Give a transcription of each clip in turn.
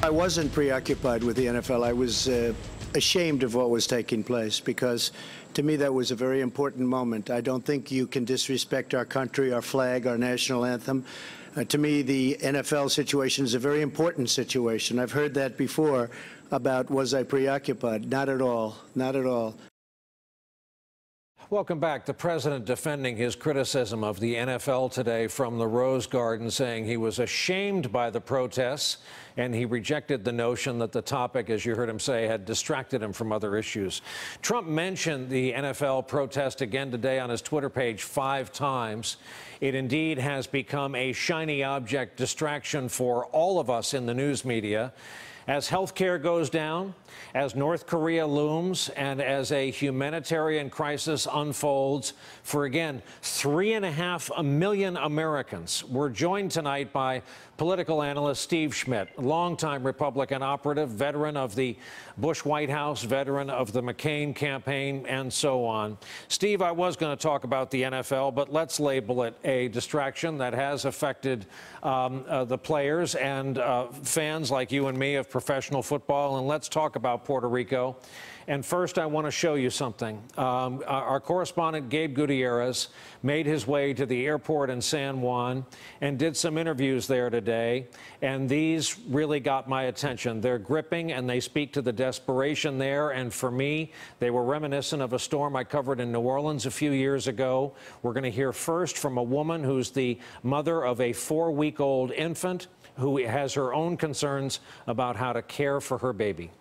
I wasn't preoccupied with the NFL. I was ashamed of what was taking place because, to me, that was a very important moment. I don't think you can disrespect our country, our flag, our national anthem. To me, the NFL situation is a very important situation. I've heard that before about was I preoccupied. Not at all. Not at all. Welcome back. The president defending his criticism of the NFL today from the Rose Garden, saying he was ashamed by the protests, and he rejected the notion that the topic, as you heard him say, had distracted him from other issues. Trump mentioned the NFL protest again today on his Twitter page 5 times. It indeed has become a shiny object distraction for all of us in the news media. As health care goes down, as North Korea looms, and as a humanitarian crisis unfolds for, again, 3.5 million Americans. We're joined tonight by political analyst Steve Schmidt, longtime Republican operative, veteran of the Bush White House, veteran of the McCain campaign, and so on. Steve, I was going to talk about the NFL, but let's label it a distraction that has affected the players and fans like you and me of professional football. And let's talk about Puerto Rico. And first, I want to show you something. Our correspondent, Gabe Gutierrez, made his way to the airport in San Juan and did some interviews there today. And these really got my attention. They're gripping, and they speak to the desperation there. And for me, they were reminiscent of a storm I covered in New Orleans a few years ago. We're going to hear first from a woman who's the mother of a 4-week-old infant who has her own concerns about how to care for her baby.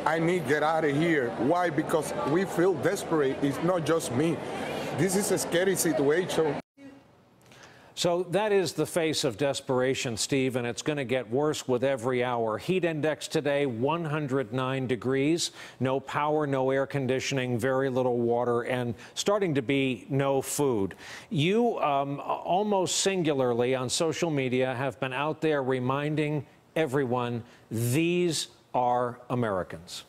I need to get out of here. Why? Because we feel desperate. It's not just me. This is a scary situation. So that is the face of desperation, Steve, and it's going to get worse with every hour. Heat index today, 109 degrees. No power, no air conditioning, very little water, and starting to be no food. You almost singularly on social media have been out there reminding everyone these are Americans.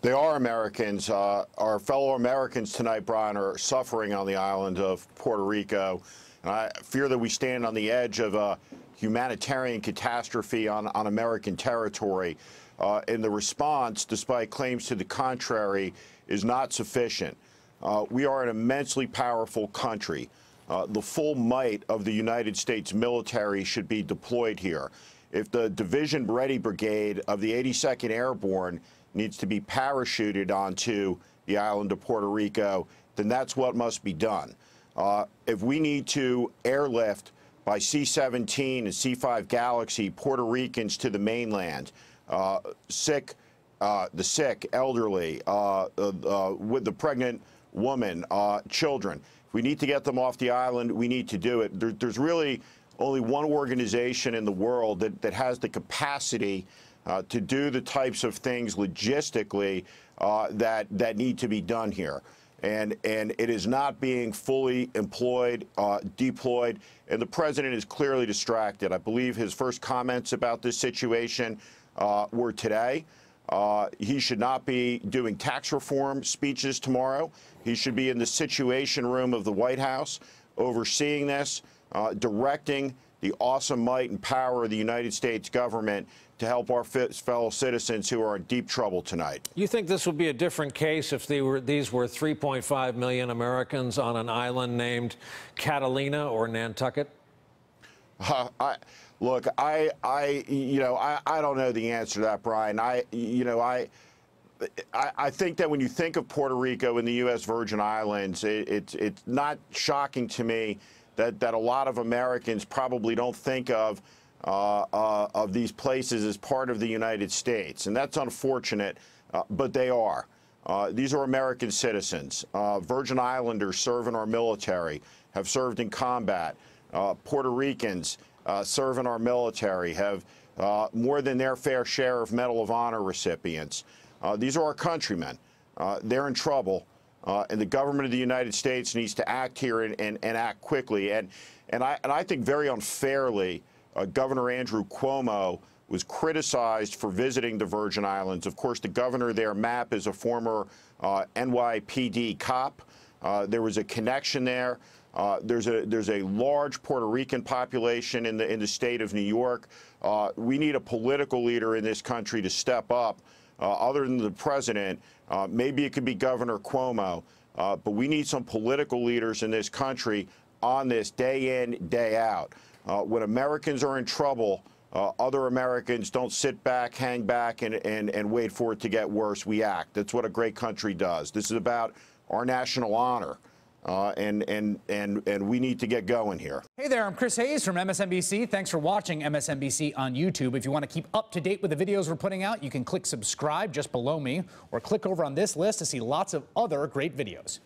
They are Americans. Our fellow Americans tonight, Brian, are suffering on the island of Puerto Rico. And I fear that we stand on the edge of a humanitarian catastrophe on American territory. And the response, despite claims to the contrary, is not sufficient. We are an immensely powerful country. The full might of the United States military should be deployed here. If the Division Ready Brigade of the 82nd Airborne needs to be parachuted onto the island of Puerto Rico, then that's what must be done. If we need to airlift by C-17 and C-5 Galaxy Puerto Ricans to the mainland, the sick, elderly, with the pregnant woman, children, if we need to get them off the island, we need to do it. There's really only one organization in the world that has the capacity to do the types of things logistically that need to be done here. And it is not being fully employed, deployed, and the president is clearly distracted. I believe his first comments about this situation were today. He should not be doing tax reform speeches tomorrow. He should be in the Situation Room of the White House overseeing this, directing the awesome might and power of the United States government to help our fellow citizens who are in deep trouble tonight. You think this would be a different case if these were 3.5 million Americans on an island named Catalina or Nantucket? Look, I don't know the answer to that, Brian. I think that when you think of Puerto Rico and the U.S. Virgin Islands, it's not shocking to me that a lot of Americans probably don't think of these places as part of the United States. And that's unfortunate, but they are. These are American citizens. Virgin Islanders serve in our military, have served in combat. Puerto Ricans serve in our military, have more than their fair share of Medal of Honor recipients. These are our countrymen. They're in trouble. And the government of the United States needs to act here and act quickly. And I think very unfairly, Governor Andrew Cuomo was criticized for visiting the Virgin Islands. Of course, the governor there, Mapp, is a former NYPD cop. There was a connection there. There's a large Puerto Rican population in the state of New York. We need a political leader in this country to step up. Other than the president, maybe it could be Governor Cuomo, but we need some political leaders in this country on this day in, day out. When Americans are in trouble, other Americans don't sit back, hang back, and wait for it to get worse. We act. That's what a great country does. This is about our national honor, and we need to get going here. Hey there, I'm Chris Hayes from MSNBC. Thanks for watching MSNBC on YouTube. If you want to keep up to date with the videos we're putting out, you can click subscribe just below me, or click over on this list to see lots of other great videos.